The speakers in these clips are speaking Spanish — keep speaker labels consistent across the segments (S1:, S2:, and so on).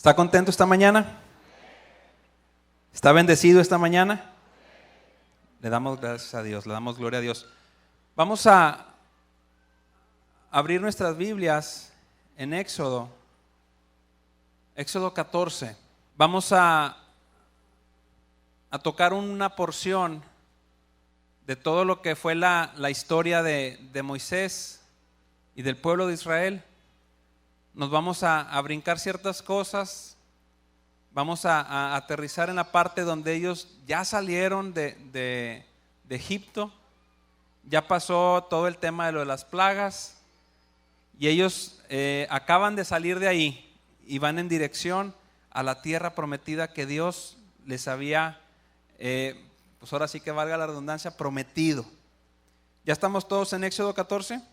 S1: ¿Está contento esta mañana? ¿Está bendecido esta mañana? Le damos gracias a Dios, le damos gloria a Dios. Vamos a abrir nuestras Biblias en Éxodo 14. Vamos a tocar una porción de todo lo que fue la historia de Moisés y del pueblo de Israel. Nos vamos a brincar ciertas cosas. Vamos a aterrizar en la parte donde ellos ya salieron de Egipto. Ya pasó todo el tema de lo de las plagas. Y ellos acaban de salir de ahí y van en dirección a la tierra prometida que Dios les había, pues ahora sí que valga la redundancia, prometido. ¿Ya estamos todos en Éxodo 14?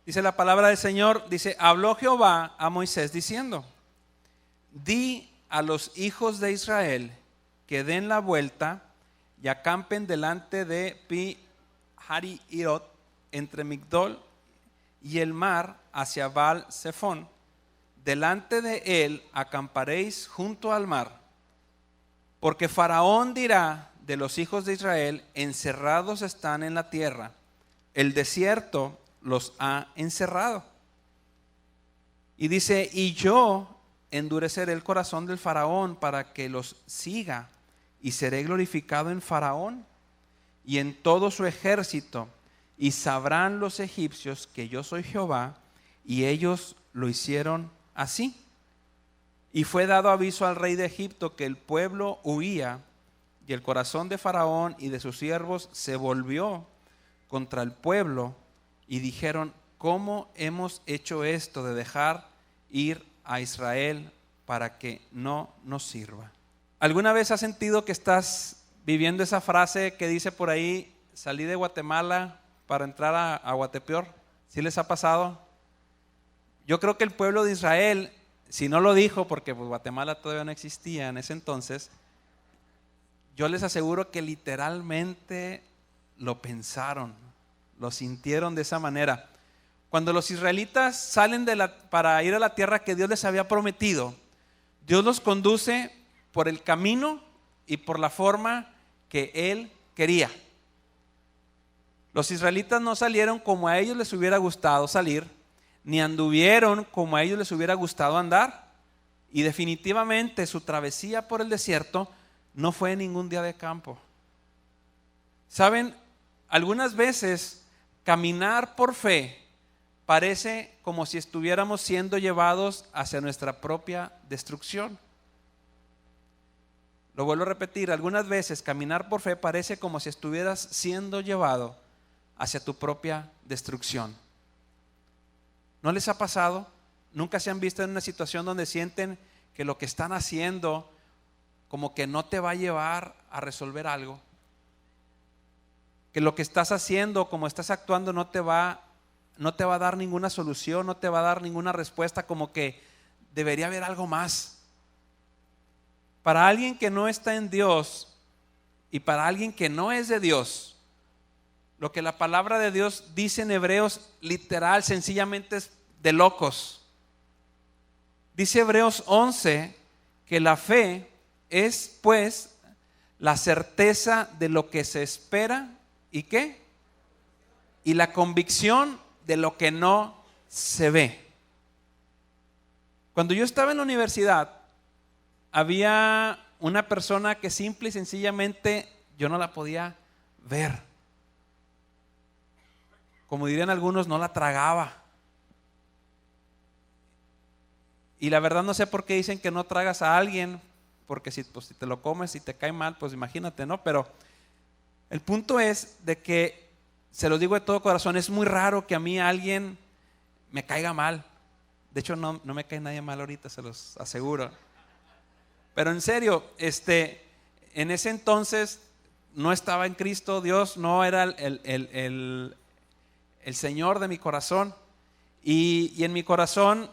S1: Dice la palabra del Señor, dice: habló Jehová a Moisés diciendo: di a los hijos de Israel que den la vuelta y acampen delante de Pi-Hahirot, entre Migdol y el mar, hacia Baal-Zephón. Delante de él acamparéis junto al mar, porque Faraón dirá de los hijos de Israel: encerrados están en la tierra, el desierto los ha encerrado. Y dice: y yo endureceré el corazón del Faraón para que los siga, y seré glorificado en Faraón y en todo su ejército, y sabrán los egipcios que yo soy Jehová. Y ellos lo hicieron así. Y fue dado aviso al rey de Egipto que el pueblo huía, y el corazón de Faraón y de sus siervos se volvió contra el pueblo, y dijeron: ¿cómo hemos hecho esto de dejar ir a Israel para que no nos sirva? ¿Alguna vez has sentido que estás viviendo esa frase que dice por ahí: salí de Guatemala para entrar a Guatepeor? ¿Sí les ha pasado? Yo creo que el pueblo de Israel, si no lo dijo, porque pues Guatemala todavía no existía en ese entonces, yo les aseguro que literalmente lo pensaron, lo sintieron de esa manera. Cuando los israelitas salen para ir a la tierra que Dios les había prometido, Dios los conduce por el camino y por la forma que Él quería. Los israelitas no salieron como a ellos les hubiera gustado salir, ni anduvieron como a ellos les hubiera gustado andar. Y definitivamente su travesía por el desierto no fue ningún día de campo. ¿Saben? Algunas veces caminar por fe parece como si estuviéramos siendo llevados hacia nuestra propia destrucción. Lo vuelvo a repetir: algunas veces caminar por fe parece como si estuvieras siendo llevado hacia tu propia destrucción. ¿No les ha pasado? ¿Nunca se han visto en una situación donde sienten que lo que están haciendo como que no te va a llevar a resolver algo? Que lo que estás haciendo, como estás actuando, no te va a dar ninguna solución, no te va a dar ninguna respuesta, como que debería haber algo más. Para alguien que no está en Dios y para alguien que no es de Dios, lo que la palabra de Dios dice en Hebreos, literal, sencillamente es de locos. Dice Hebreos 11 que la fe es pues la certeza de lo que se espera. ¿Y qué? Y la convicción de lo que no se ve. Cuando yo estaba en la universidad, había una persona que simple y sencillamente yo no la podía ver. Como dirían algunos, no la tragaba. Y la verdad no sé por qué dicen que no tragas a alguien, porque si te lo comes y te cae mal, pues imagínate, ¿no? Pero el punto es de que, se lo digo de todo corazón, es muy raro que a mí alguien me caiga mal. De hecho, no me cae nadie mal ahorita, se los aseguro. Pero en serio, en ese entonces no estaba en Cristo. Dios no era el Señor de mi corazón. Y en mi corazón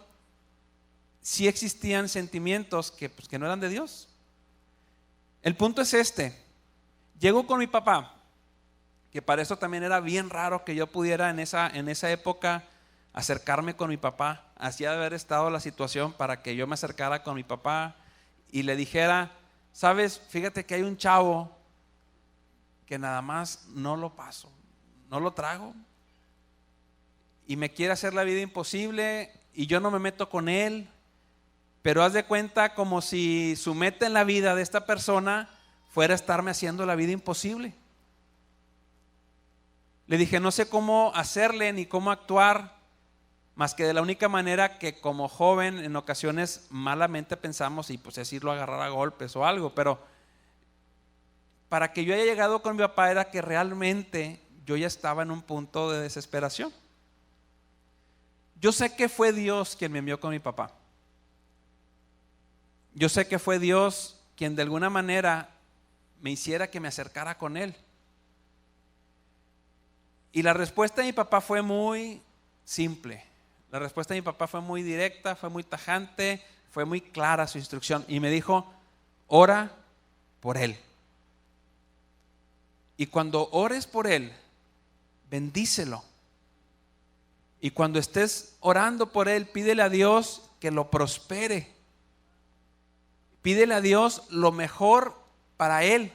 S1: sí existían sentimientos que no eran de Dios. El punto es llego con mi papá, que para eso también era bien raro que yo pudiera en esa época acercarme con mi papá así ha de haber estado la situación para que yo me acercara con mi papá y le dijera: sabes, fíjate que hay un chavo que nada más no lo paso, no lo trago, y me quiere hacer la vida imposible y yo no me meto con él, pero haz de cuenta como si su meta en la vida de esta persona fuera estarme haciendo la vida imposible. Le dije: no sé cómo hacerle ni cómo actuar, más que de la única manera que como joven en ocasiones malamente pensamos, y pues es irlo a agarrar a golpes o algo, pero para que yo haya llegado con mi papá era que realmente yo ya estaba en un punto de desesperación. Yo sé que fue Dios quien me envió con mi papá. Yo sé que fue Dios quien de alguna manera me hiciera que me acercara con él. Y la respuesta de mi papá fue muy simple. La respuesta de mi papá fue muy directa, fue muy tajante, fue muy clara su instrucción. Y me dijo: ora por él. Y cuando ores por él, bendícelo. Y cuando estés orando por él, pídele a Dios que lo prospere. Pídele a Dios lo mejor para él.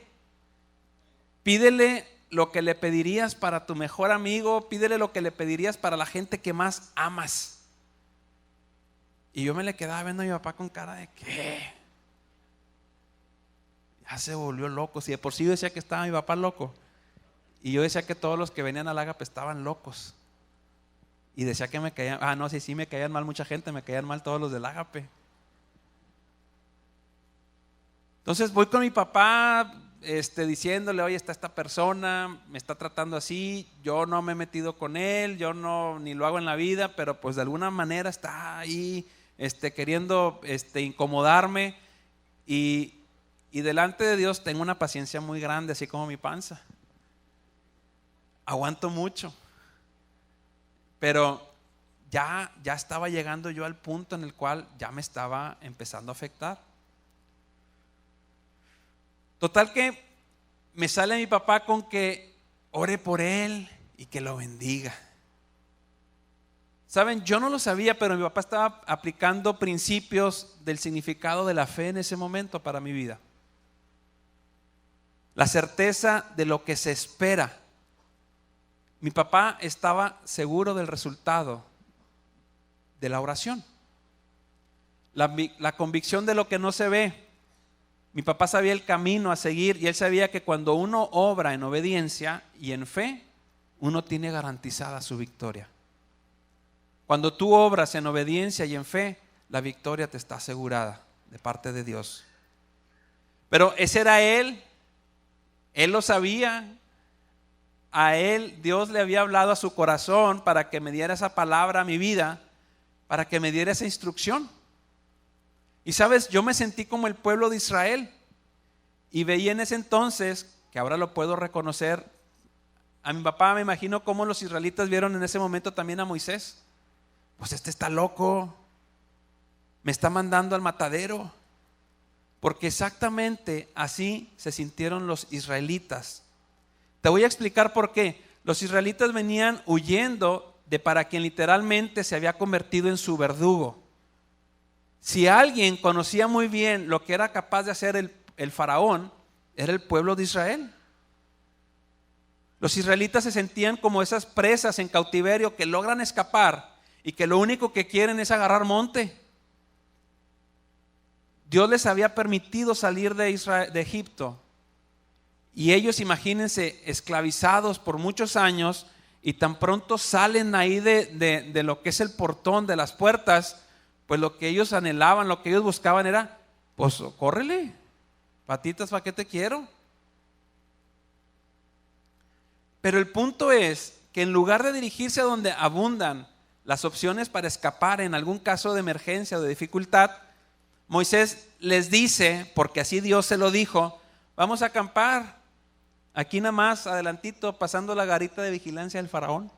S1: Pídele lo que le pedirías para tu mejor amigo, pídele lo que le pedirías para la gente que más amas. Y yo me le quedaba viendo a mi papá con cara de ¿qué? Ya se volvió loco. Si de por sí yo decía que estaba mi papá loco, y yo decía que todos los que venían al Ágape estaban locos, y decía que me caían, no, sí me caían mal mucha gente, me caían mal todos los del Ágape. Entonces voy con mi papá diciéndole: oye, está esta persona, me está tratando así, yo no me he metido con él, yo no ni lo hago en la vida, pero pues de alguna manera está ahí queriendo incomodarme, y delante de Dios tengo una paciencia muy grande, así como mi panza. Aguanto mucho, pero ya estaba llegando yo al punto en el cual ya me estaba empezando a afectar. Total que me sale mi papá con que ore por él y que lo bendiga. Saben, yo no lo sabía, pero mi papá estaba aplicando principios del significado de la fe en ese momento para mi vida. La certeza de lo que se espera. Mi papá estaba seguro del resultado de la oración. La convicción de lo que no se ve. Mi papá sabía el camino a seguir, y él sabía que cuando uno obra en obediencia y en fe, uno tiene garantizada su victoria. Cuando tú obras en obediencia y en fe, la victoria te está asegurada de parte de Dios. Pero ese era él lo sabía. A él Dios le había hablado a su corazón para que me diera esa palabra a mi vida, para que me diera esa instrucción. Y sabes, yo me sentí como el pueblo de Israel, y veía en ese entonces, que ahora lo puedo reconocer, a mi papá, me imagino cómo los israelitas vieron en ese momento también a Moisés. Pues está loco, me está mandando al matadero. Porque exactamente así se sintieron los israelitas. Te voy a explicar por qué. Los israelitas venían huyendo de para quien literalmente se había convertido en su verdugo. Si alguien conocía muy bien lo que era capaz de hacer el faraón, era el pueblo de Israel. Los israelitas se sentían como esas presas en cautiverio que logran escapar y que lo único que quieren es agarrar monte. Dios les había permitido salir de Egipto, y ellos, imagínense, esclavizados por muchos años, y tan pronto salen ahí de lo que es el portón, de las puertas, pues lo que ellos anhelaban, lo que ellos buscaban era, pues córrele, patitas, ¿para qué te quiero? Pero el punto es que en lugar de dirigirse a donde abundan las opciones para escapar en algún caso de emergencia o de dificultad, Moisés les dice, porque así Dios se lo dijo: vamos a acampar aquí nada más adelantito, pasando la garita de vigilancia del faraón.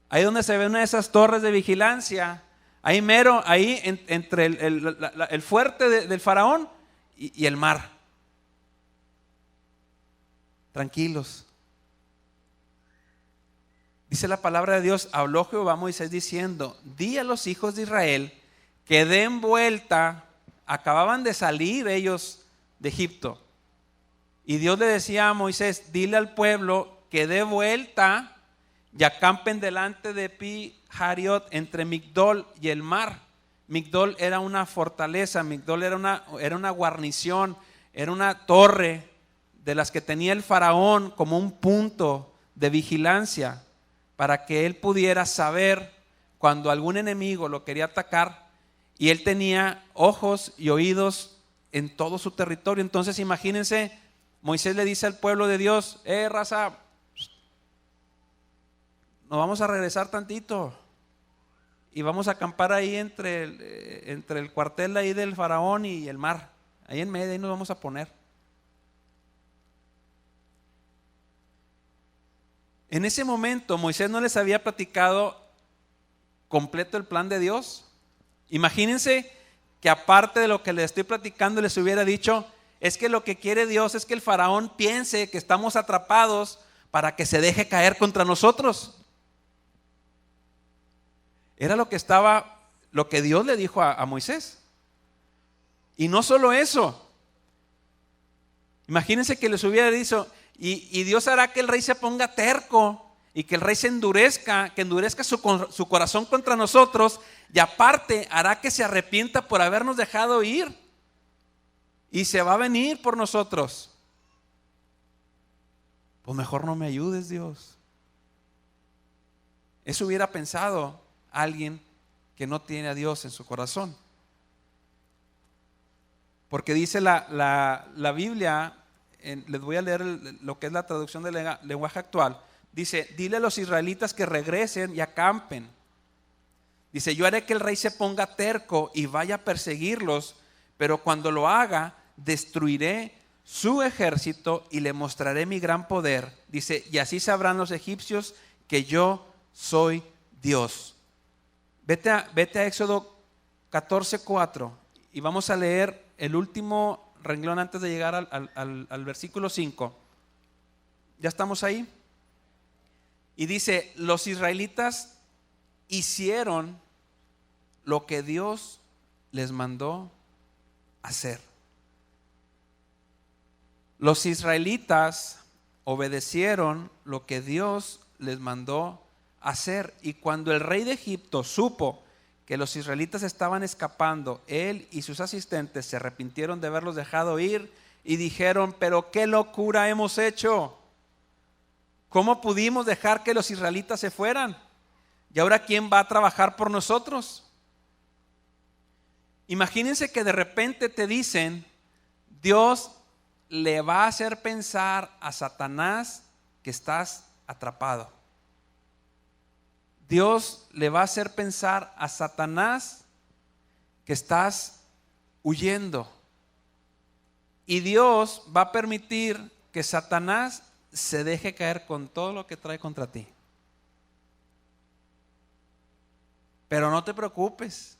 S1: Ahí donde se ve una de esas torres de vigilancia, ahí mero, ahí entre el fuerte del faraón y el mar. Tranquilos. Dice la palabra de Dios, habló Jehová a Moisés diciendo, di a los hijos de Israel que den vuelta. Acababan de salir ellos de Egipto. Y Dios le decía a Moisés, dile al pueblo que dé vuelta y acampen delante de Pi Hariot, entre Migdol y el mar. Migdol era una fortaleza, Migdol era una guarnición, era una torre de las que tenía el faraón como un punto de vigilancia para que él pudiera saber cuando algún enemigo lo quería atacar, y él tenía ojos y oídos en todo su territorio. Entonces imagínense, Moisés le dice al pueblo de Dios, raza, nos vamos a regresar tantito y vamos a acampar ahí entre el cuartel ahí del faraón y el mar, ahí en medio, ahí nos vamos a poner. En ese momento Moisés no les había platicado completo el plan de Dios. Imagínense que aparte de lo que les estoy platicando les hubiera dicho, es que lo que quiere Dios es que el faraón piense que estamos atrapados para que se deje caer contra nosotros. Era lo que Dios le dijo a Moisés. Y no solo eso, imagínense que les hubiera dicho, y Dios hará que el rey se ponga terco y que el rey se endurezca, que endurezca su corazón contra nosotros, y aparte hará que se arrepienta por habernos dejado ir y se va a venir por nosotros. Pues mejor no me ayudes, Dios. Eso hubiera pensado alguien que no tiene a Dios en su corazón. Porque dice la Biblia, les voy a leer lo que es la traducción del lenguaje actual. Dice, dile a los israelitas que regresen y acampen. Dice, yo haré que el rey se ponga terco y vaya a perseguirlos, pero cuando lo haga, destruiré su ejército y le mostraré mi gran poder. Dice, y así sabrán los egipcios que yo soy Dios. Vete a Éxodo 14:4 y vamos a leer el último renglón antes de llegar al versículo 5. ¿Ya estamos ahí? Y dice, los israelitas hicieron lo que Dios les mandó hacer. Los israelitas obedecieron lo que Dios les mandó hacer. Y cuando el rey de Egipto supo que los israelitas estaban escapando, él y sus asistentes se arrepintieron de haberlos dejado ir y dijeron, pero qué locura hemos hecho. ¿Cómo pudimos dejar que los israelitas se fueran? ¿Y ahora quién va a trabajar por nosotros? Imagínense que de repente te dicen, Dios le va a hacer pensar a Satanás que estás atrapado. Dios le va a hacer pensar a Satanás que estás huyendo. Y Dios va a permitir que Satanás se deje caer con todo lo que trae contra ti. Pero no te preocupes.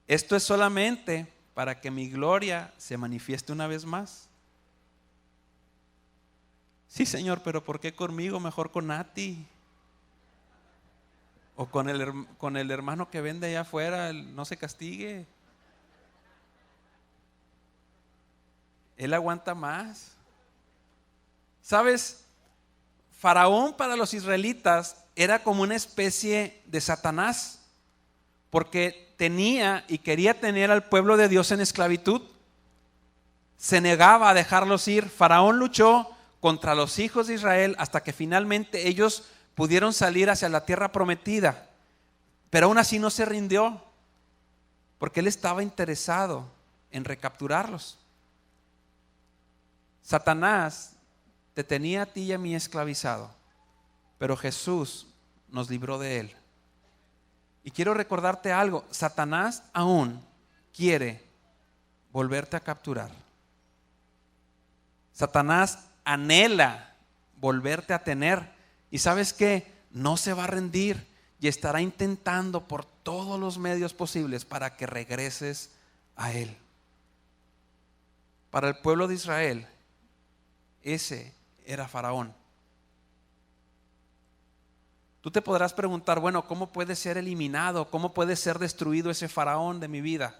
S1: Esto es solamente para que mi gloria se manifieste una vez más. Sí, Señor, pero ¿por qué conmigo? Mejor con Nati. O con el hermano que vende allá afuera, no se castigue. Él aguanta más. ¿Sabes? Faraón para los israelitas era como una especie de Satanás, porque tenía y quería tener al pueblo de Dios en esclavitud. Se negaba a dejarlos ir. Faraón luchó contra los hijos de Israel hasta que finalmente ellos pudieron salir hacia la tierra prometida, pero aún así no se rindió, porque él estaba interesado en recapturarlos. Satanás te tenía a ti y a mí esclavizado, pero Jesús nos libró de él. Y quiero recordarte algo, Satanás aún quiere volverte a capturar. Satanás anhela volverte a tener. ¿Y sabes qué? No se va a rendir y estará intentando por todos los medios posibles para que regreses a él. Para el pueblo de Israel, ese era Faraón. Tú te podrás preguntar, bueno, ¿cómo puede ser eliminado? ¿Cómo puede ser destruido ese faraón de mi vida?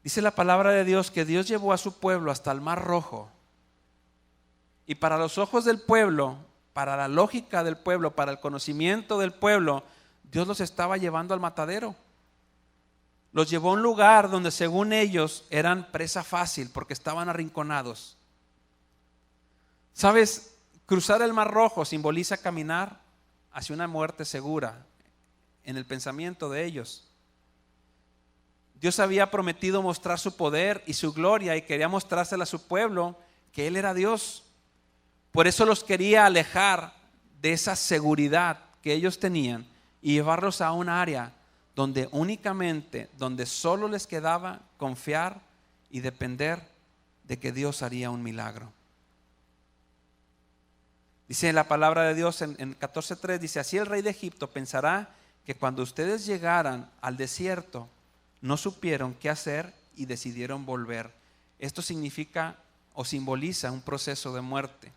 S1: Dice la palabra de Dios que Dios llevó a su pueblo hasta el Mar Rojo. Y para los ojos del pueblo, para la lógica del pueblo, para el conocimiento del pueblo, Dios los estaba llevando al matadero. Los llevó a un lugar donde según ellos eran presa fácil porque estaban arrinconados. ¿Sabes? Cruzar el Mar Rojo simboliza caminar hacia una muerte segura en el pensamiento de ellos. Dios había prometido mostrar su poder y su gloria y quería mostrársela a su pueblo que Él era Dios. Por eso los quería alejar de esa seguridad que ellos tenían y llevarlos a un área donde únicamente, donde solo les quedaba confiar y depender de que Dios haría un milagro. Dice la palabra de Dios en 14:3, dice, así el rey de Egipto pensará que cuando ustedes llegaran al desierto, no supieron qué hacer y decidieron volver. Esto significa o simboliza un proceso de muerte.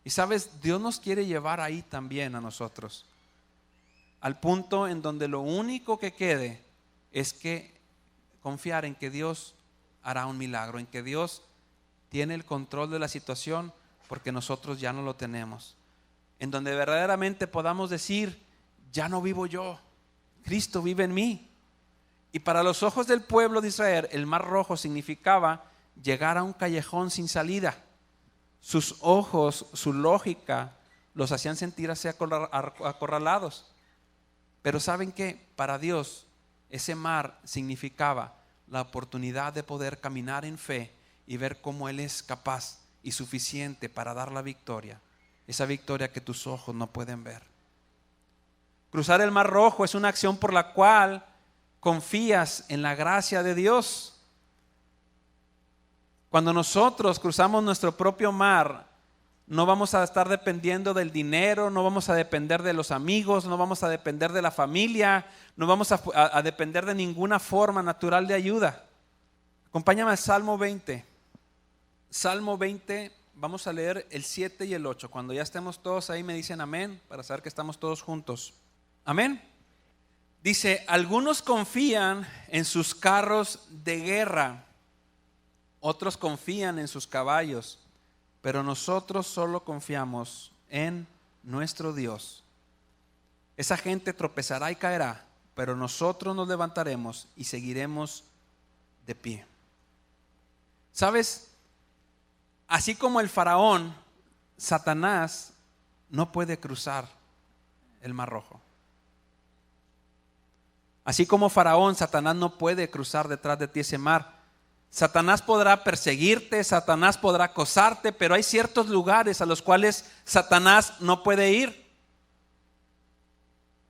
S1: Y sabes, Dios nos quiere llevar ahí también a nosotros, al punto en donde lo único que quede es que confiar en que Dios hará un milagro, en que Dios tiene el control de la situación porque nosotros ya no lo tenemos. En donde verdaderamente podamos decir, ya no vivo yo, Cristo vive en mí. Y para los ojos del pueblo de Israel, el Mar Rojo significaba llegar a un callejón sin salida. Sus ojos, su lógica, los hacían sentir así acorralados. Pero ¿saben qué? Para Dios, ese mar significaba la oportunidad de poder caminar en fe y ver cómo Él es capaz y suficiente para dar la victoria. Esa victoria que tus ojos no pueden ver. Cruzar el Mar Rojo es una acción por la cual confías en la gracia de Dios. Cuando nosotros cruzamos nuestro propio mar, no vamos a estar dependiendo del dinero, no vamos a depender de los amigos, no vamos a depender de la familia, no vamos a depender de ninguna forma natural de ayuda. Acompáñame al Salmo 20. Salmo 20, vamos a leer el 7 y el 8. Cuando ya estemos todos ahí me dicen amén, para saber que estamos todos juntos. Amén. Dice, algunos confían en sus carros de guerra, otros confían en sus caballos, pero nosotros solo confiamos en nuestro Dios. Esa gente tropezará y caerá, pero nosotros nos levantaremos y seguiremos de pie. ¿Sabes? Así como el faraón, Satanás no puede cruzar el Mar Rojo. Así como faraón, Satanás no puede cruzar detrás de ti ese mar. Satanás podrá perseguirte, Satanás podrá acosarte, pero hay ciertos lugares a los cuales Satanás no puede ir.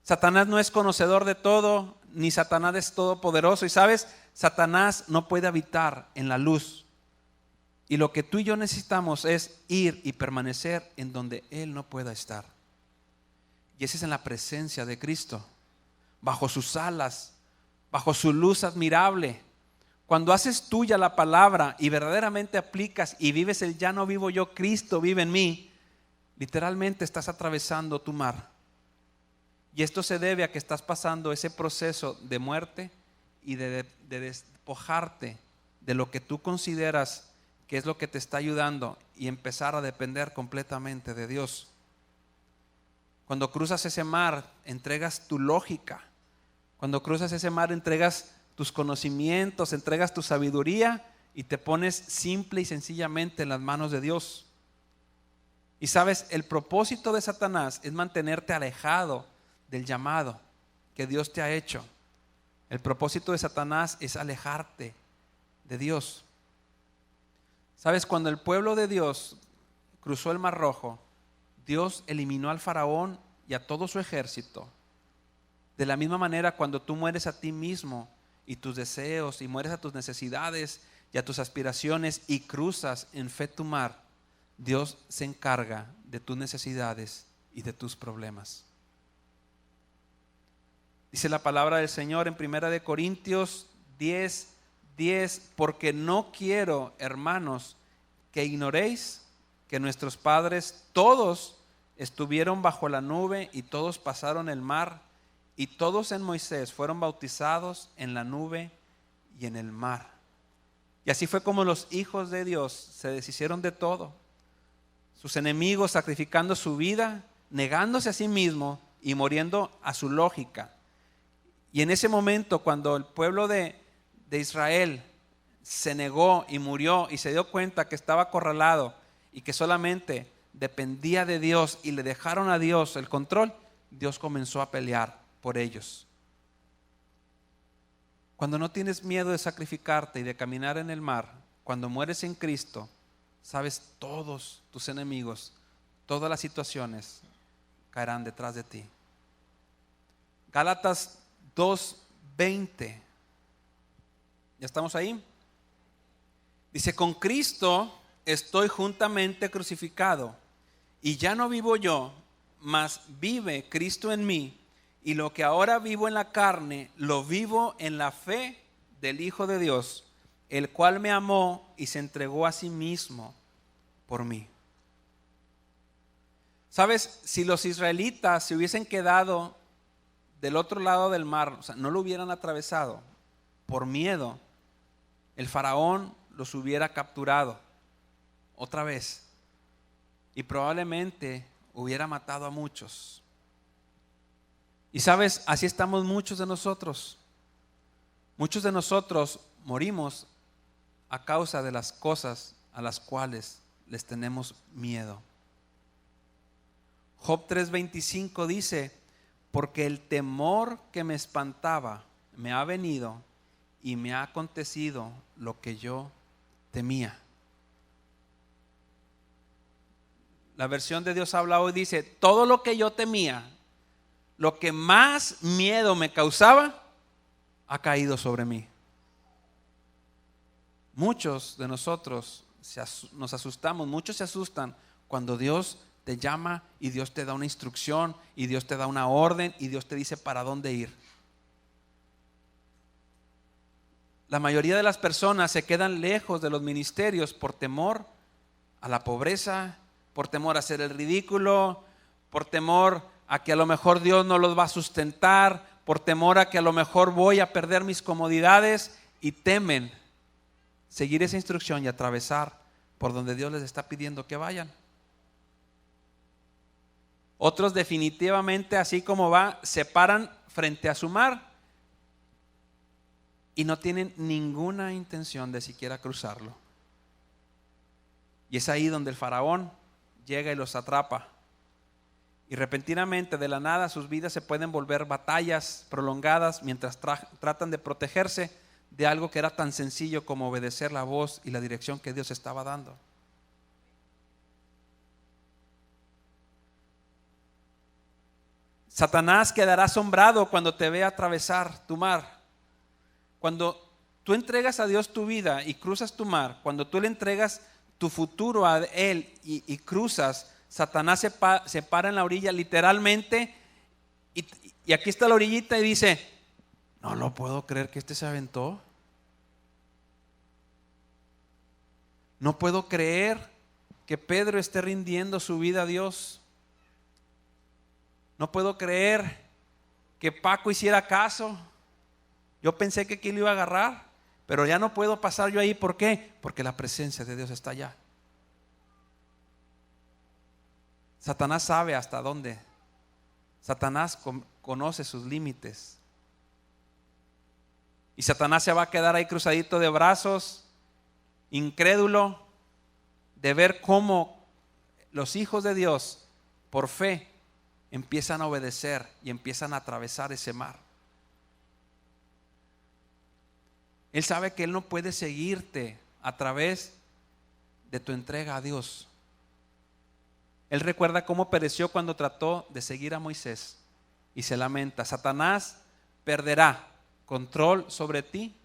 S1: Satanás no es conocedor de todo, ni Satanás es todopoderoso. Y sabes, Satanás no puede habitar en la luz. Y lo que tú y yo necesitamos es ir y permanecer en donde Él no pueda estar. Y ese es en la presencia de Cristo, bajo sus alas, bajo su luz admirable. Cuando haces tuya la palabra y verdaderamente aplicas y vives el ya no vivo yo, Cristo vive en mí, literalmente estás atravesando tu mar. Y esto se debe a que estás pasando ese proceso de muerte y de despojarte de lo que tú consideras que es lo que te está ayudando y empezar a depender completamente de Dios. Cuando cruzas ese mar, entregas tu lógica. Cuando cruzas ese mar, entregas tus conocimientos, entregas tu sabiduría y te pones simple y sencillamente en las manos de Dios. Y sabes, el propósito de Satanás es mantenerte alejado del llamado que Dios te ha hecho. El propósito de Satanás es alejarte de Dios. Sabes, cuando el pueblo de Dios cruzó el Mar Rojo, Dios eliminó al faraón y a todo su ejército. De la misma manera, cuando tú mueres a ti mismo y tus deseos y mueres a tus necesidades y a tus aspiraciones y cruzas en fe tu mar, Dios se encarga de tus necesidades y de tus problemas. Dice la palabra del Señor en 1 Corintios 10:10, porque no quiero, hermanos, que ignoréis que nuestros padres todos estuvieron bajo la nube y todos pasaron el mar, y todos en Moisés fueron bautizados en la nube y en el mar. Y así fue como los hijos de Dios se deshicieron de todo. Sus enemigos sacrificando su vida, negándose a sí mismo y muriendo a su lógica. Y en ese momento, cuando el pueblo de Israel se negó y murió y se dio cuenta que estaba acorralado y que solamente dependía de Dios y le dejaron a Dios el control, Dios comenzó a pelear por ellos. Cuando no tienes miedo de sacrificarte y de caminar en el mar, cuando mueres en Cristo, sabes, todos tus enemigos, todas las situaciones caerán detrás de ti. Gálatas 2:20. ¿Ya estamos ahí? Dice: con Cristo estoy juntamente crucificado, y ya no vivo yo, mas vive Cristo en mí, y lo que ahora vivo en la carne, lo vivo en la fe del Hijo de Dios, el cual me amó y se entregó a sí mismo por mí. ¿Sabes? Si los israelitas se hubiesen quedado del otro lado del mar, o sea, no lo hubieran atravesado por miedo, el faraón los hubiera capturado otra vez y probablemente hubiera matado a muchos. Y sabes, así estamos muchos de nosotros. Muchos de nosotros morimos a causa de las cosas a las cuales les tenemos miedo. Job 3:25 dice: porque el temor que me espantaba me ha venido y me ha acontecido lo que yo temía. La versión de Dios habla hoy dice: todo lo que yo temía, lo que más miedo me causaba, ha caído sobre mí. Muchos de nosotros nos asustamos, muchos se asustan cuando Dios te llama y Dios te da una instrucción y Dios te da una orden y Dios te dice para dónde ir. La mayoría de las personas se quedan lejos de los ministerios por temor a la pobreza, por temor a hacer el ridículo, por temor a que a lo mejor Dios no los va a sustentar, por temor a que a lo mejor voy a perder mis comodidades, y temen seguir esa instrucción y atravesar por donde Dios les está pidiendo que vayan. Otros definitivamente, así como va, se paran frente a su mar y no tienen ninguna intención de siquiera cruzarlo. Y es ahí donde el faraón llega y los atrapa. Y repentinamente, de la nada, sus vidas se pueden volver batallas prolongadas mientras tratan de protegerse de algo que era tan sencillo como obedecer la voz y la dirección que Dios estaba dando. Satanás quedará asombrado cuando te vea atravesar tu mar. Cuando tú entregas a Dios tu vida y cruzas tu mar, cuando tú le entregas tu futuro a Él y cruzas, Satanás se para en la orilla literalmente y aquí está la orillita y dice: no lo puedo creer que este se aventó. No puedo creer que Pedro esté rindiendo su vida a Dios. No puedo creer que Paco hiciera caso. Yo pensé que aquí lo iba a agarrar, pero ya no puedo pasar yo ahí. ¿Por qué? Porque la presencia de Dios está allá. Satanás sabe hasta dónde. Satanás conoce sus límites. Y Satanás se va a quedar ahí cruzadito de brazos, incrédulo de ver cómo los hijos de Dios, por fe, empiezan a obedecer y empiezan a atravesar ese mar. Él sabe que Él no puede seguirte a través de tu entrega a Dios. Él recuerda cómo pereció cuando trató de seguir a Moisés y se lamenta: Satanás perderá control sobre ti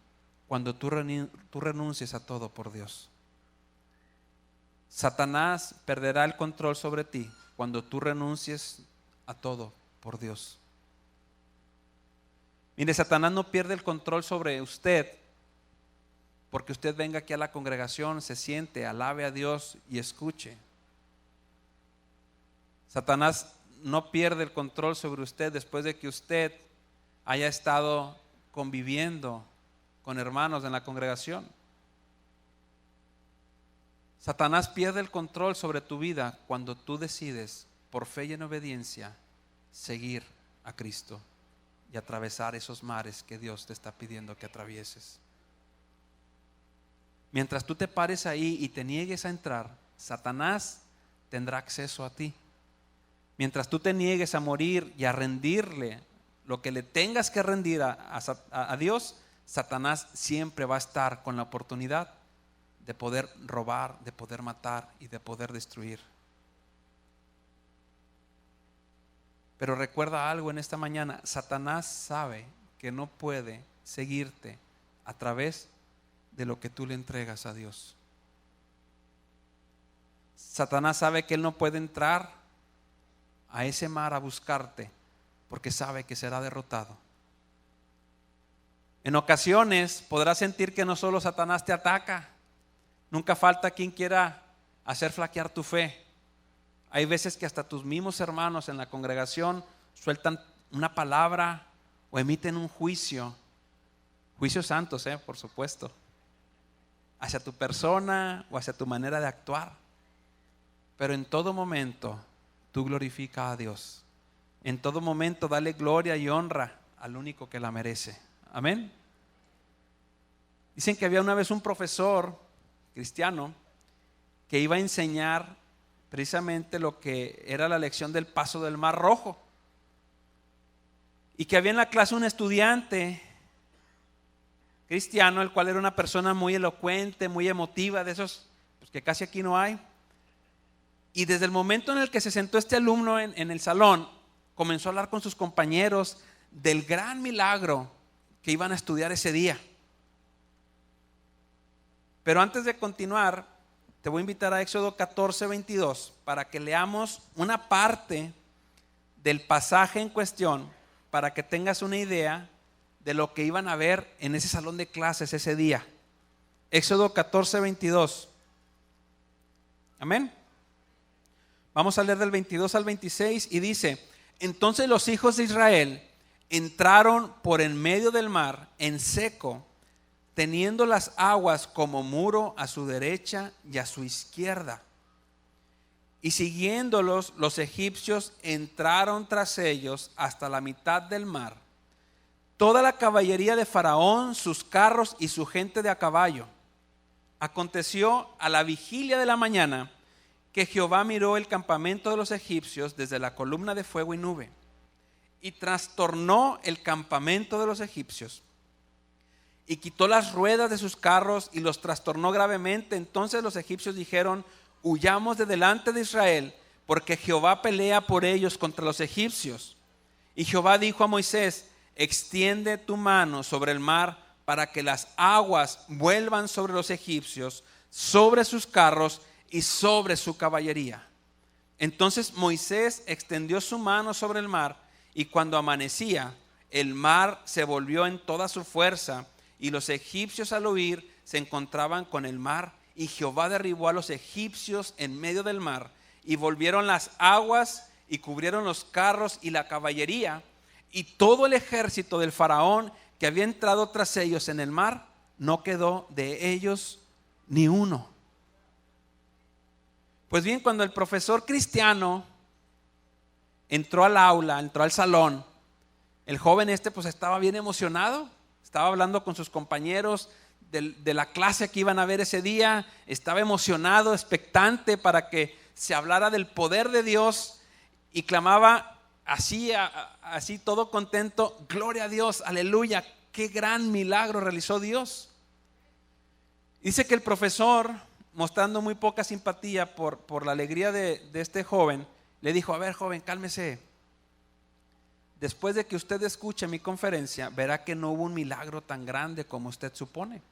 S1: cuando tú renuncies a todo por Dios. Satanás perderá el control sobre ti cuando tú renuncies a todo por Dios. Mire, Satanás no pierde el control sobre usted porque usted venga aquí a la congregación, se siente, alabe a Dios y escuche. Satanás no pierde el control sobre usted después de que usted haya estado conviviendo con hermanos en la congregación. Satanás pierde el control sobre tu vida cuando tú decides, por fe y en obediencia, seguir a Cristo y atravesar esos mares que Dios te está pidiendo que atravieses. Mientras tú te pares ahí y te niegues a entrar, Satanás tendrá acceso a ti. Mientras tú te niegues a morir y a rendirle lo que le tengas que rendir a Dios, Satanás siempre va a estar con la oportunidad de poder robar, de poder matar y de poder destruir. Pero recuerda algo en esta mañana: Satanás sabe que no puede seguirte a través de lo que tú le entregas a Dios. Satanás sabe que él no puede entrar a ese mar a buscarte, porque sabe que será derrotado. En ocasiones podrás sentir que no solo Satanás te ataca, nunca falta quien quiera hacer flaquear tu fe. Hay veces que hasta tus mismos hermanos en la congregación sueltan una palabra o emiten un juicios santos, por supuesto, hacia tu persona o hacia tu manera de actuar. Pero en todo momento tú glorifica a Dios. En todo momento dale gloria y honra al único que la merece. Amén. Dicen que había una vez un profesor cristiano que iba a enseñar precisamente lo que era la lección del paso del Mar Rojo, y que había en la clase un estudiante cristiano, el cual era una persona muy elocuente, muy emotiva, de esos pues, que casi aquí no hay. Y desde el momento en el que se sentó este alumno en el salón, comenzó a hablar con sus compañeros del gran milagro que iban a estudiar ese día. Pero antes de continuar, te voy a invitar a Éxodo 14:22 para que leamos una parte del pasaje en cuestión, para que tengas una idea de lo que iban a ver en ese salón de clases ese día. Éxodo 14:22. Amén. Vamos a leer del 22 al 26 y dice: entonces los hijos de Israel entraron por en medio del mar en seco, teniendo las aguas como muro a su derecha y a su izquierda. Y siguiéndolos, los egipcios entraron tras ellos hasta la mitad del mar, toda la caballería de Faraón, sus carros y su gente de a caballo. Aconteció a la vigilia de la mañana que Jehová miró el campamento de los egipcios desde la columna de fuego y nube, y trastornó el campamento de los egipcios, y quitó las ruedas de sus carros y los trastornó gravemente. Entonces los egipcios dijeron: huyamos de delante de Israel, porque Jehová pelea por ellos contra los egipcios. Y Jehová dijo a Moisés: extiende tu mano sobre el mar para que las aguas vuelvan sobre los egipcios, sobre sus carros y sobre su caballería. Entonces Moisés extendió su mano sobre el mar, y cuando amanecía, el mar se volvió en toda su fuerza, y los egipcios al huir se encontraban con el mar, y Jehová derribó a los egipcios en medio del mar, y volvieron las aguas y cubrieron los carros y la caballería, y todo el ejército del faraón que había entrado tras ellos en el mar, no quedó de ellos ni uno. Pues bien, cuando el profesor cristiano entró al aula, entró al salón, el joven pues estaba bien emocionado, estaba hablando con sus compañeros de la clase que iban a ver ese día, estaba emocionado, expectante para que se hablara del poder de Dios, y clamaba así todo contento: gloria a Dios, aleluya, qué gran milagro realizó Dios. Dice que el profesor, mostrando muy poca simpatía por la alegría de este joven, le dijo: a ver, joven, cálmese. Después de que usted escuche mi conferencia, verá que no hubo un milagro tan grande como usted supone.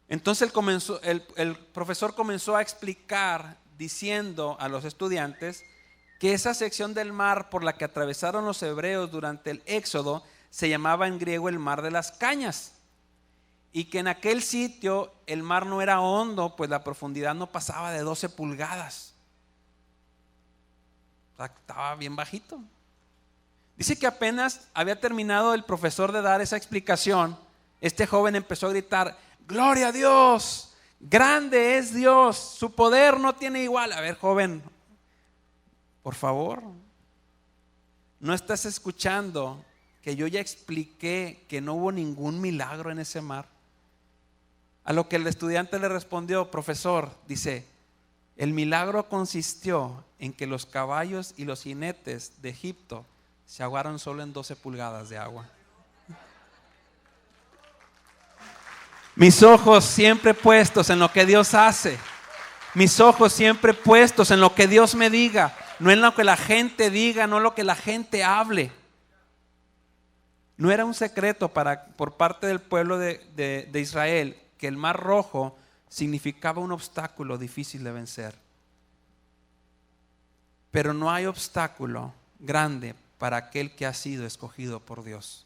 S1: Entonces el profesor comenzó a explicar, diciendo a los estudiantes que esa sección del mar por la que atravesaron los hebreos durante el Éxodo se llamaba en griego el mar de las cañas, y que en aquel sitio el mar no era hondo, pues la profundidad no pasaba de 12 pulgadas. O sea, estaba bien bajito. Dice que apenas había terminado el profesor de dar esa explicación, este joven empezó a gritar: ¡Gloria a Dios! Grande es Dios, su poder no tiene igual. A ver, joven, por favor, ¿no estás escuchando que yo ya expliqué que no hubo ningún milagro en ese mar? A lo que el estudiante le respondió: profesor, dice, el milagro consistió en que los caballos y los jinetes de Egipto se ahogaron solo en 12 pulgadas de agua. Mis ojos siempre puestos en lo que Dios hace. Mis ojos siempre puestos en lo que Dios me diga, no en lo que la gente diga, no en lo que la gente hable. No era un secreto por parte del pueblo de Israel que el Mar Rojo significaba un obstáculo difícil de vencer. Pero no hay obstáculo grande para aquel que ha sido escogido por Dios.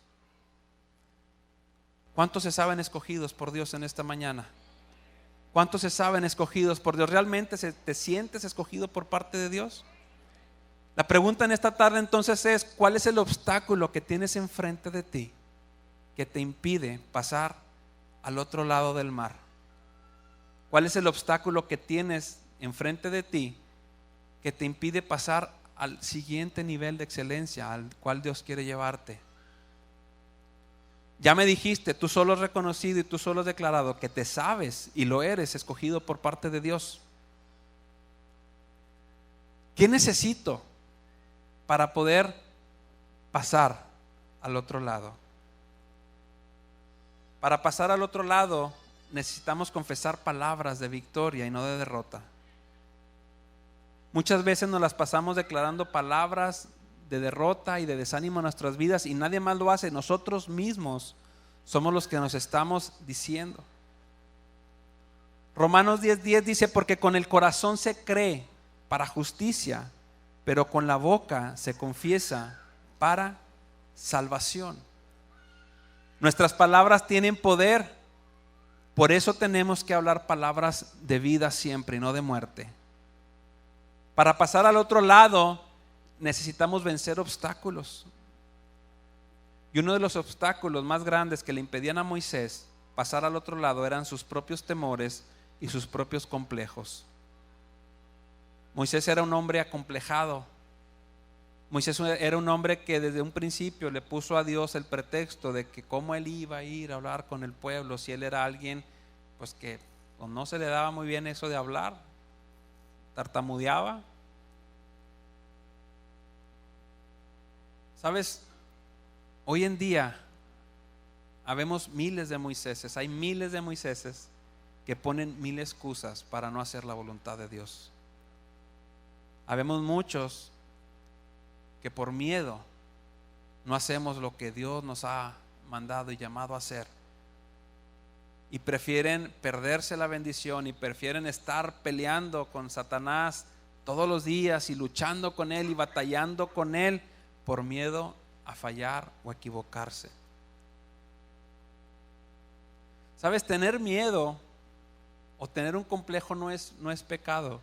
S1: ¿Cuántos se saben escogidos por Dios en esta mañana? ¿Cuántos se saben escogidos por Dios? ¿Realmente te sientes escogido por parte de Dios? La pregunta en esta tarde entonces es: ¿cuál es el obstáculo que tienes enfrente de ti que te impide pasar al otro lado del mar? ¿Cuál es el obstáculo que tienes enfrente de ti que te impide pasar al siguiente nivel de excelencia al cual Dios quiere llevarte? Ya me dijiste, tú solo has reconocido y tú solo has declarado que te sabes y lo eres escogido por parte de Dios. ¿Qué necesito para poder pasar al otro lado? Para pasar al otro lado necesitamos confesar palabras de victoria y no de derrota. Muchas veces nos las pasamos declarando palabras de derrota y de desánimo en nuestras vidas y nadie más lo hace. Nosotros mismos somos los que nos estamos diciendo. Romanos 10:10 dice: porque con el corazón se cree para justicia, pero con la boca se confiesa para salvación. Nuestras palabras tienen poder, por eso tenemos que hablar palabras de vida siempre y no de muerte. Para pasar al otro lado necesitamos vencer obstáculos. Y uno de los obstáculos más grandes que le impedían a Moisés pasar al otro lado eran sus propios temores y sus propios complejos. Moisés era un hombre acomplejado. Moisés era un hombre que desde un principio le puso a Dios el pretexto de que cómo él iba a ir a hablar con el pueblo si él era alguien pues que no se le daba muy bien eso de hablar, tartamudeaba. ¿Sabes? Hoy en día habemos miles de Moiséses, hay miles de Moiséses que ponen mil excusas para no hacer la voluntad de Dios. Habemos muchos que por miedo no hacemos lo que Dios nos ha mandado y llamado a hacer. Y prefieren perderse la bendición y prefieren estar peleando con Satanás todos los días y luchando con él y batallando con él por miedo a fallar o equivocarse. ¿Sabes? Tener miedo o tener un complejo no es pecado.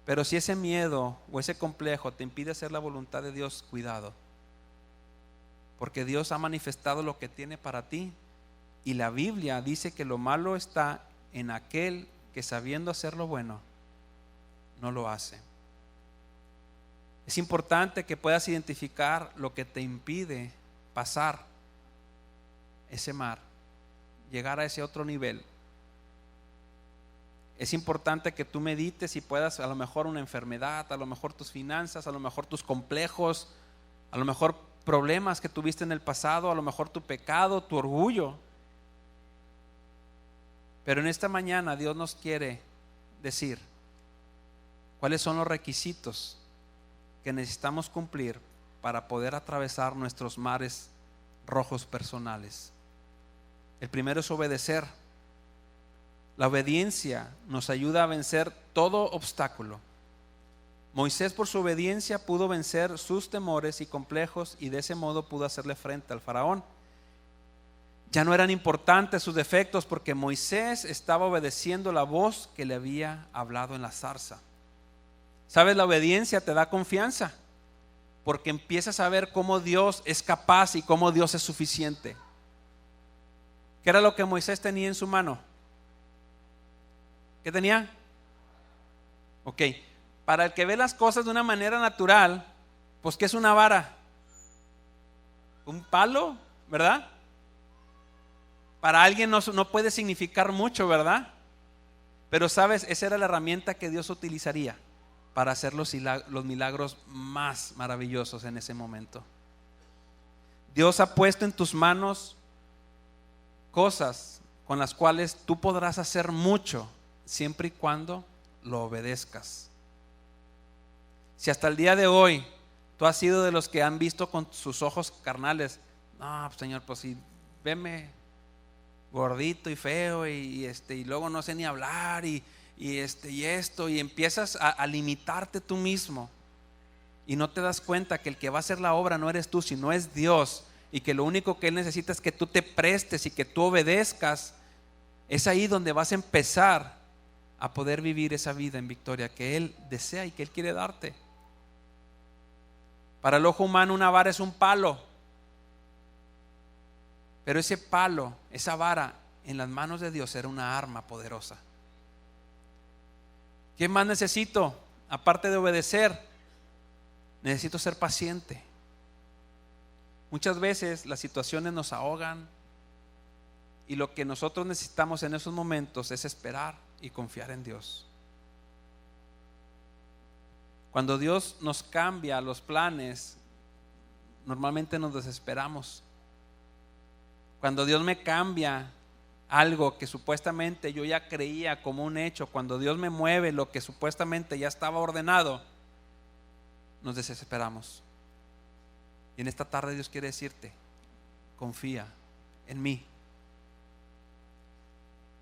S1: Pero si ese miedo o ese complejo te impide hacer la voluntad de Dios, cuidado. Porque Dios ha manifestado lo que tiene para ti. Y la Biblia dice que lo malo está en aquel que sabiendo hacer lo bueno, no lo hace. Es importante que puedas identificar lo que te impide pasar ese mar, llegar a ese otro nivel. Es importante que tú medites y puedas, a lo mejor una enfermedad, a lo mejor tus finanzas, a lo mejor tus complejos, a lo mejor problemas que tuviste en el pasado, a lo mejor tu pecado, tu orgullo. Pero en esta mañana Dios nos quiere decir cuáles son los requisitos que necesitamos cumplir para poder atravesar nuestros mares rojos personales. El primero es obedecer. La obediencia nos ayuda a vencer todo obstáculo. Moisés, por su obediencia, pudo vencer sus temores y complejos y de ese modo pudo hacerle frente al faraón. Ya no eran importantes sus defectos porque Moisés estaba obedeciendo la voz que le había hablado en la zarza. ¿Sabes? La obediencia te da confianza, porque empiezas a ver cómo Dios es capaz y cómo Dios es suficiente. ¿Qué era lo que Moisés tenía en su mano? ¿Qué tenía? Ok, para el que ve las cosas de una manera natural, pues ¿qué es una vara? Un palo, ¿verdad? Para alguien no puede significar mucho, ¿verdad? Pero sabes, esa era la herramienta que Dios utilizaría para hacer los milagros más maravillosos en ese momento. Dios ha puesto en tus manos cosas con las cuales tú podrás hacer mucho, siempre y cuando lo obedezcas. Si hasta el día de hoy tú has sido de los que han visto con sus ojos carnales, no, Señor, pues si veme gordito y feo y luego no sé ni hablar y esto, y empiezas a limitarte tú mismo y no te das cuenta que el que va a hacer la obra no eres tú, sino es Dios, y que lo único que Él necesita es que tú te prestes y que tú obedezcas. Es ahí donde vas a empezar a poder vivir esa vida en victoria que Él desea y que Él quiere darte. Para el ojo humano una vara es un palo, pero ese palo, esa vara en las manos de Dios era una arma poderosa. ¿Qué más necesito? Aparte de obedecer, necesito ser paciente. Muchas veces las situaciones nos ahogan y lo que nosotros necesitamos en esos momentos es esperar y confiar en Dios. Cuando Dios nos cambia los planes, normalmente nos desesperamos. Cuando Dios me cambia algo que supuestamente yo ya creía como un hecho, cuando Dios me mueve lo que supuestamente ya estaba ordenado, nos desesperamos. Y en esta tarde Dios quiere decirte: confía en mí.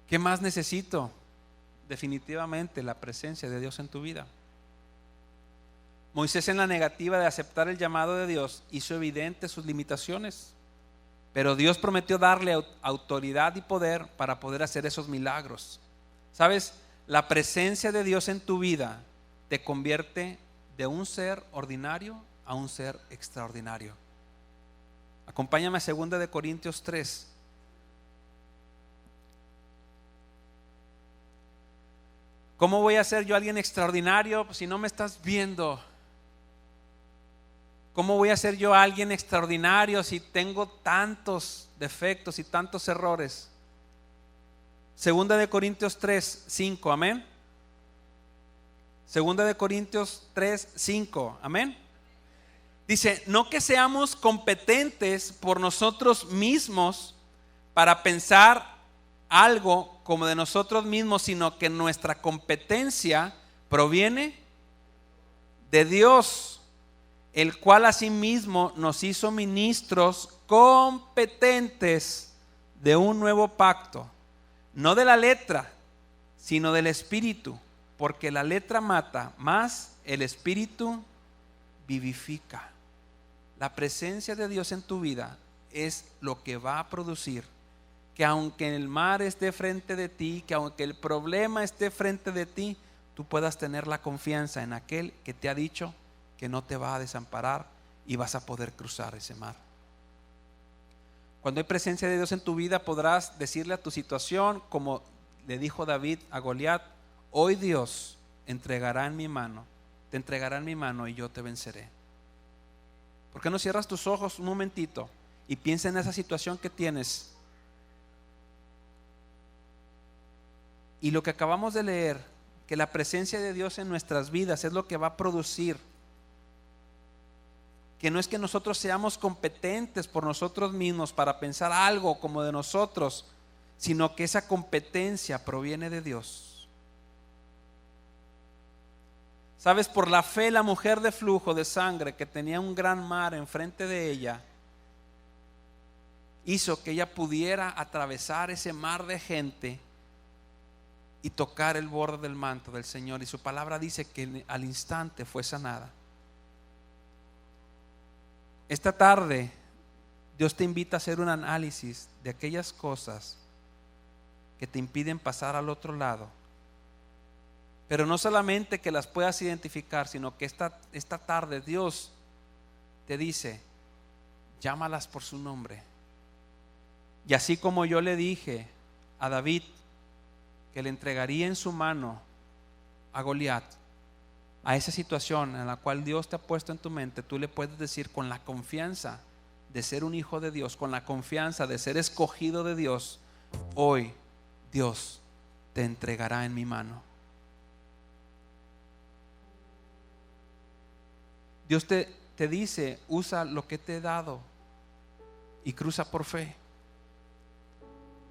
S1: ¿Qué más necesito? Definitivamente la presencia de Dios en tu vida. Moisés, en la negativa de aceptar el llamado de Dios, hizo evidente sus limitaciones, pero Dios prometió darle autoridad y poder para poder hacer esos milagros. ¿Sabes? La presencia de Dios en tu vida te convierte de un ser ordinario a un ser extraordinario. Acompáñame a 2 Corintios 3. ¿Cómo voy a ser yo alguien extraordinario si no me estás viendo? ¿Cómo voy a ser yo alguien extraordinario si tengo tantos defectos y tantos errores? 2 Corintios 3, 5, amén. 2 Corintios 3, 5, amén. Dice: no que seamos competentes por nosotros mismos para pensar algo como de nosotros mismos, sino que nuestra competencia proviene de Dios, el cual asimismo nos hizo ministros competentes de un nuevo pacto, no de la letra, sino del Espíritu, porque la letra mata, mas el Espíritu vivifica. La presencia de Dios en tu vida es lo que va a producir que aunque el mar esté frente de ti, que aunque el problema esté frente de ti, tú puedas tener la confianza en aquel que te ha dicho que no te va a desamparar y vas a poder cruzar ese mar. Cuando hay presencia de Dios en tu vida, podrás decirle a tu situación, como le dijo David a Goliat: hoy Dios te entregará en mi mano y yo te venceré. ¿Por qué no cierras tus ojos un momentito y piensa en esa situación que tienes? Y lo que acabamos de leer, que la presencia de Dios en nuestras vidas es lo que va a producir. Que no es que nosotros seamos competentes por nosotros mismos para pensar algo como de nosotros, sino que esa competencia proviene de Dios. ¿Sabes? Por la fe, la mujer de flujo de sangre, que tenía un gran mar enfrente de ella, hizo que ella pudiera atravesar ese mar de gente y tocar el borde del manto del Señor, y su palabra dice que al instante fue sanada. Esta tarde Dios te invita a hacer un análisis de aquellas cosas que te impiden pasar al otro lado, Pero no solamente que las puedas identificar, sino que esta tarde Dios te dice, llámalas por su nombre. Y así como yo le dije a David que le entregaría en su mano a Goliat, a esa situación en la cual Dios te ha puesto en tu mente, tú le puedes decir con la confianza de ser un hijo de Dios, con la confianza de ser escogido de Dios, hoy Dios te entregará en mi mano. Dios te dice, usa lo que te he dado y cruza por fe.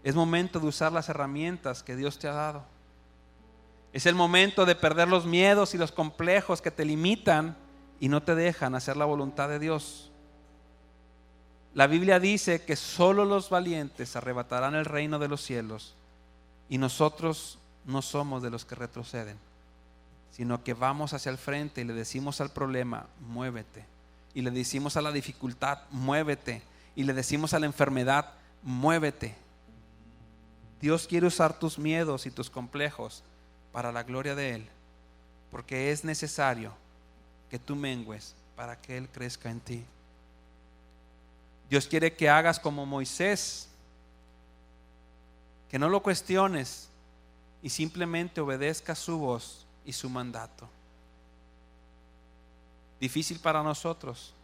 S1: Es momento de usar las herramientas que Dios te ha dado. Es el momento de perder los miedos y los complejos que te limitan y no te dejan hacer la voluntad de Dios. La Biblia dice que solo los valientes arrebatarán el reino de los cielos, y nosotros no somos de los que retroceden, sino que vamos hacia el frente y le decimos al problema, muévete, y le decimos a la dificultad, muévete, y le decimos a la enfermedad, muévete. Dios quiere usar tus miedos y tus complejos para la gloria de Él, porque es necesario que tú mengues para que Él crezca en ti. Dios quiere que hagas como Moisés, que no lo cuestiones y simplemente obedezcas su voz y su mandato. Difícil para nosotros,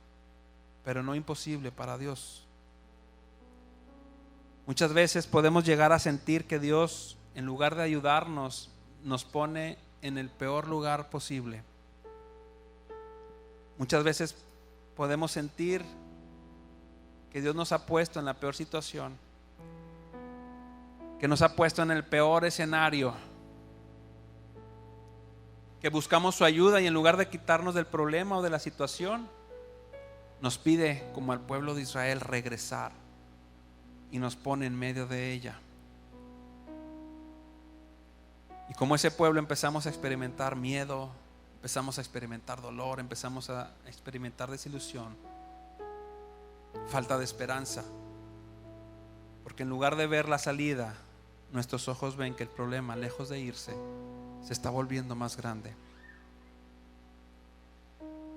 S1: pero no imposible para Dios. Muchas veces podemos llegar a sentir que Dios, en lugar de ayudarnos, nos pone en el peor lugar posible. Muchas veces podemos sentir que Dios nos ha puesto en la peor situación, que nos ha puesto en el peor escenario, que buscamos su ayuda y en lugar de quitarnos del problema o de la situación, nos pide, como al pueblo de Israel, regresar y nos pone en medio de ella. Y como ese pueblo empezamos a experimentar miedo, empezamos a experimentar dolor, empezamos a experimentar desilusión, falta de esperanza, porque en lugar de ver la salida, nuestros ojos ven que el problema, lejos de irse, se está volviendo más grande.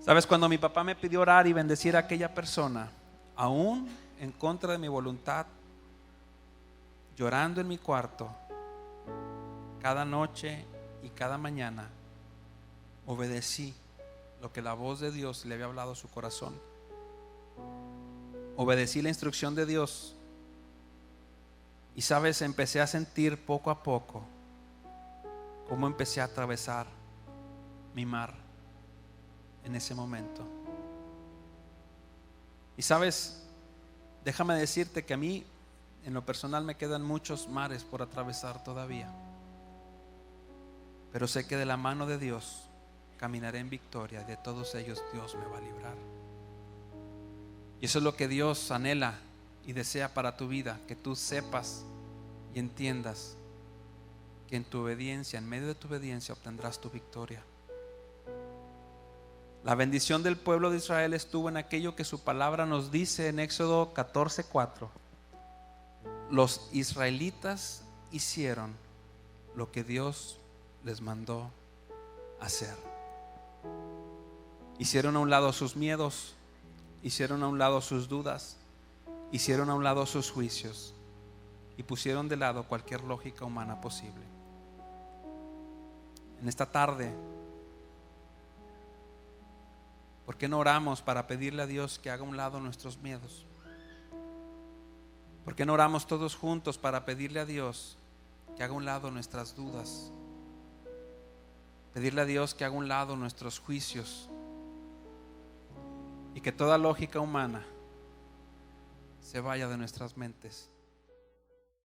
S1: ¿Sabes? Cuando mi papá me pidió orar y bendecir a aquella persona, aún en contra de mi voluntad, llorando en mi cuarto, cada noche y cada mañana, obedecí lo que la voz de Dios le había hablado a su corazón. Obedecí la instrucción de Dios. Y sabes, empecé a sentir poco a poco cómo empecé a atravesar mi mar en ese momento. Y sabes, déjame decirte que a mí en lo personal me quedan muchos mares por atravesar todavía, pero sé que de la mano de Dios caminaré en victoria. De todos ellos Dios me va a librar. Y eso es lo que Dios anhela y desea para tu vida, que tú sepas y entiendas que en tu obediencia, en medio de tu obediencia, obtendrás tu victoria. La bendición del pueblo de Israel estuvo en aquello que su palabra nos dice en Éxodo 14:4. Los israelitas hicieron lo que Dios les mandó hacer. Hicieron a un lado sus miedos, hicieron a un lado sus dudas, hicieron a un lado sus juicios y pusieron de lado cualquier lógica humana posible. En esta tarde, ¿por qué no oramos para pedirle a Dios que haga a un lado nuestros miedos? ¿Por qué no oramos todos juntos para pedirle a Dios que haga a un lado nuestras dudas? Pedirle a Dios que haga a un lado nuestros juicios y que toda lógica humana se vaya de nuestras mentes.